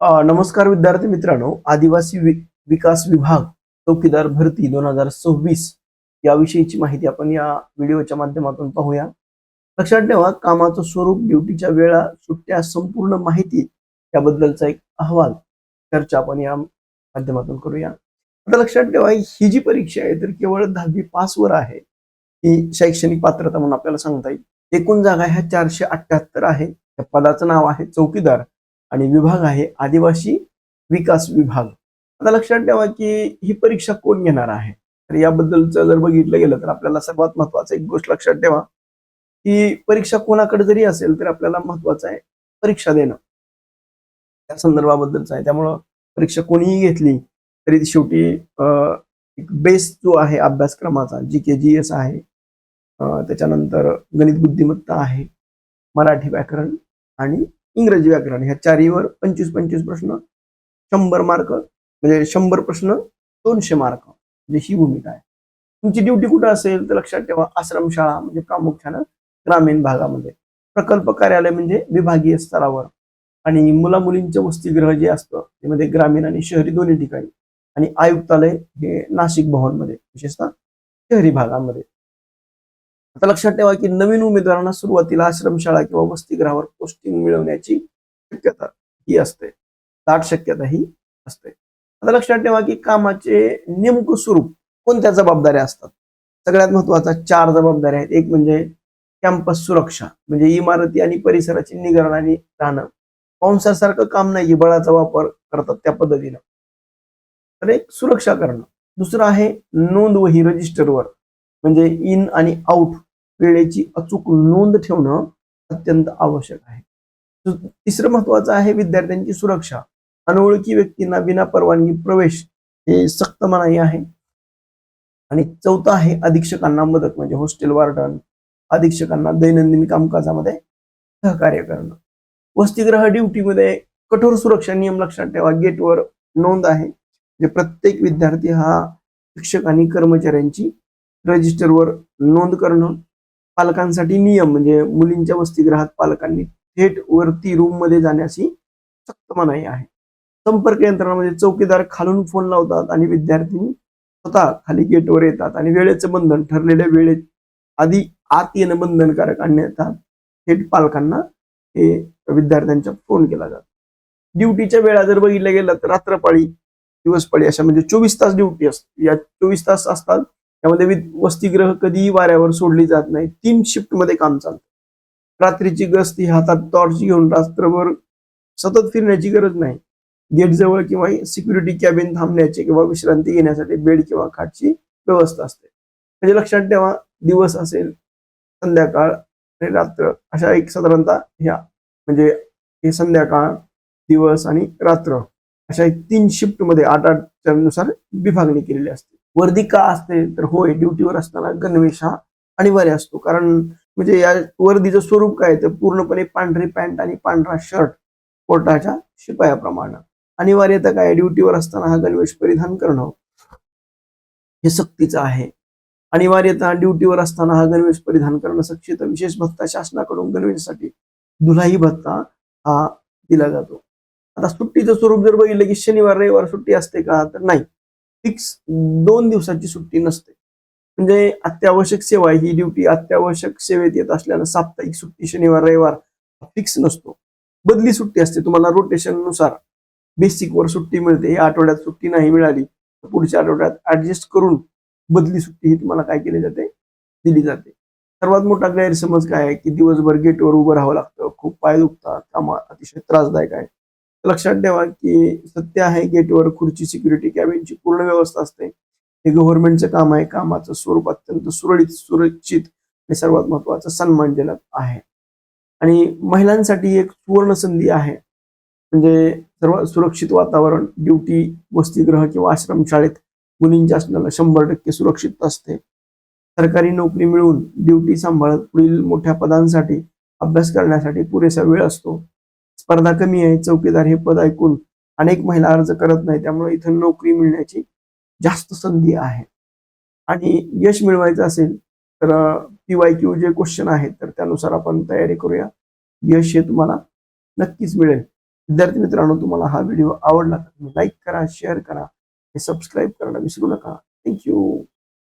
नमस्कार विद्यार्थी मित्रांनो. आदिवासी विकास विभाग चौकीदार भरती 2026 याविषयीची माहिती आपण या व्हिडिओच्या माध्यमातून पाहूया. लक्षात ठेवा, कामाचं स्वरूप, ड्युटीच्या वेळा, सुट्ट्या, संपूर्ण माहिती याबद्दलचा एक अहवाल चर्चा आपण या माध्यमातून करूया. आता लक्षात ठेवा, ही जी परीक्षा आहे तर केवळ 10वी पास वर आहे. ही शैक्षणिक पात्रता म्हणून आपल्याला सांगता येईल. एकूण जागा ह्या 478 आहे. या पदाचं नाव आहे चौकीदार आणि विभाग आहे आदिवासी विकास विभाग. आता लक्षात ठेवा की ही परीक्षा कोण घेणार आहे. तर याबद्दलचं जर बघितलं गेलं तर आपल्याला सर्वात महत्वाचं एक गोष्ट लक्षात ठेवा की परीक्षा कोणाकडे जरी असेल तर आपल्याला महत्वाचं आहे परीक्षा देणं, त्या संदर्भाबद्दलचं आहे. त्यामुळं परीक्षा कोणीही घेतली तरी ती शेवटी एक बेस जो आहे अभ्यासक्रमाचा, GK GS आहे, त्याच्यानंतर गणित बुद्धिमत्ता आहे, मराठी व्याकरण आणि इंग्रजी व्याकरण, ह्या चारीवर 25-25 प्रश्न, 100 मार्क, म्हणजे 100 प्रश्न 200 मार्क, म्हणजे ही भूमिका आहे. तुमची ड्युटी कुठं असेल तर लक्षात ठेवा, आश्रमशाळा म्हणजे प्रामुख्यानं ग्रामीण भागामध्ये, प्रकल्प कार्यालय म्हणजे विभागीय स्तरावर, आणि मुला मुलींचे वसतिगृह जे असतं त्यामध्ये ग्रामीण आणि शहरी दोन्ही ठिकाणी, आणि आयुक्तालय हे नाशिक भवनमध्ये, विशेषतः शहरी भागामध्ये. आता लक्षात ठेवा की नवीन उमेदवारांना सुरुवातीला आश्रमशाळा किंवा वसतिगृहावर पोस्टिंग मिळवण्याची शक्यता ही असते, 60 शक्यता ही असते. आता लक्षात ठेवा की कामाचे नेमकं स्वरूप, कोणत्या जबाबदाऱ्या असतात. सगळ्यात महत्वाचा 4 जबाबदाऱ्या आहेत. एक म्हणजे कॅम्पस सुरक्षा, म्हणजे इमारती आणि परिसराची निगराणी राहणं. पाहुणचार सारखं काम नाही, बळाचा वापर करतात त्या पद्धतीनं, तर एक सुरक्षा करणं. दुसरं आहे नोंदवही, रजिस्टरवर, म्हणजे इन आणि आउट वेळेची अचूक नोंद ठेवणं अत्यंत आवश्यक आहे. तिसरं महत्वाचं आहे विद्यार्थ्यांची सुरक्षा. अनोळखी व्यक्तींना विना परवानगी प्रवेश हे सक्त मनाई आहे. आणि चौथं आहे अधीक्षकांना मदत, म्हणजे हॉस्टेल वार्डन अधीक्षकांना दैनंदिन कामकाजामध्ये सहकार्य करणं. वसतिगृह ड्युटीमध्ये कठोर सुरक्षा नियम लक्षात ठेवा. गेटवर नोंद आहे, म्हणजे प्रत्येक विद्यार्थी हा शिक्षक आणि कर्मचाऱ्यांची रजिस्टरवर नोंद करणं. पालकांसाठी नियम, म्हणजे मुलींच्या वसतिगृहात पालकांनी थेट वरती रूम मध्ये जाण्याची सक्त मनाई आहे. संपर्क यंत्रणा, म्हणजे चौकीदार खालून फोन लावतात आणि विद्यार्थी स्वतः खाली गेटवर येतात, आणि वेळेचं बंधन, ठरलेल्या वेळेत आधी आत येणं बंधनकारक, अन्यथा थेट पालकांना हे विद्यार्थ्यांचा फोन केला जातो. ड्युटीच्या वेळा जर बघितल्या गेलं तर रात्रपाळी, दिवसपाळी अशा म्हणजे 24 तास ड्युटी असते. या 24 तास असतात. त्यामध्ये वसतिगृह कधीही वाऱ्यावर सोडली जात नाही. 3 शिफ्ट मध्ये काम चालतं. रात्रीची गस्ती, हातात टॉर्च घेऊन रात्रभर सतत फिरण्याची गरज नाही. गेट जवळ किंवा सिक्युरिटी कॅबिन थांबण्याची किंवा विश्रांती घेण्यासाठी बेड किंवा खाटची व्यवस्था असते. म्हणजे लक्षात ठेवा, दिवस असेल, संध्याकाळ आणि रात्र, अशा एक साधारणतः ह्या, म्हणजे हे संध्याकाळ, दिवस आणि रात्र, अशा 3 शिफ्ट मध्ये 8-8 नुसार विभागणी केलेली असते. वर्दी का असते तर होय, ड्युटीवर असताना गणवेश हा अनिवार्य असतो. कारण म्हणजे या वर्दीचं स्वरूप काय, तर पूर्णपणे पांढरी पॅन्ट आणि पांढरा शर्ट, कोर्टाच्या शिपायाप्रमाणे. अनिवार्यता काय, ड्युटीवर असताना हा गणवेश परिधान करणं हे सक्तीचं आहे. अनिवार्यता, ड्युटीवर असताना हा गणवेश परिधान करणं सक्तीचं. विशेष भत्ता, शासनाकडून गणवेशासाठी दुलाही भत्ता हा दिला जातो. आता सुट्टीचं स्वरूप जर बघितलं की शनिवार रविवार सुट्टी असते का, तर नाही, फिक्स 2 दिवसाची सुट्टी नसते. म्हणजे अत्यावश्यक सेवा, ही ड्युटी अत्यावश्यक सेवेत येत असल्यानं साप्ताहिक सुट्टी शनिवार रविवार फिक्स नसतो. बदली सुट्टी असते. तुम्हाला रोटेशन नुसार बेसिक वर सुट्टी मिळते. या आठवड्यात सुट्टी नाही मिळाली तर पुढच्या आठवड्यात ऍडजस्ट करून बदली सुट्टी ही तुम्हाला काय केली जाते, दिली जाते. सर्वात मोठा गैरसमज काय आहे की दिवसभर गेटवर उभं राहावं लागतं, खूप पाय दुखतात, काम अतिशय त्रासदायक आहे. लक्षात ठेवा की सत्य आहे, गेटवर खुर्ची, सिक्युरिटी कॅबिनची पूर्ण व्यवस्था असते. हे गव्हर्नमेंटचं काम आहे. कामाचं स्वरूप अत्यंत सुरळीत, सुरक्षित आणि सर्वात महत्वाचं सन्मानजनक आहे. आणि महिलांसाठी एक सुवर्ण संधी आहे, म्हणजे सर्व सुरक्षित वातावरण. ड्युटी वसतिगृह किंवा आश्रमशाळेत मुलींच्या असण्याला 100% सुरक्षित असते. सरकारी नोकरी मिळवून ड्युटी सांभाळत पुढील मोठ्या पदांसाठी अभ्यास करण्यासाठी पुरेसा वेळ असतो. स्पर्धा कमी आहे. चौकीदार हे पद ऐकून अनेक महिला अर्ज करत नाही, त्यामुळे इथं नोकरी मिळण्याची जास्त संधी आहे. आणि यश मिळवायचं असेल तर PYQ जे क्वेश्चन आहेत तर त्यानुसार आपण तयारी करूया. यश हे तुम्हाला नक्कीच मिळेल. विद्यार्थी मित्रांनो, तुम्हाला हा व्हिडिओ आवडला तर तुम्ही लाईक करा, शेअर करा, सबस्क्राईब करायला विसरू नका. थँक्यू.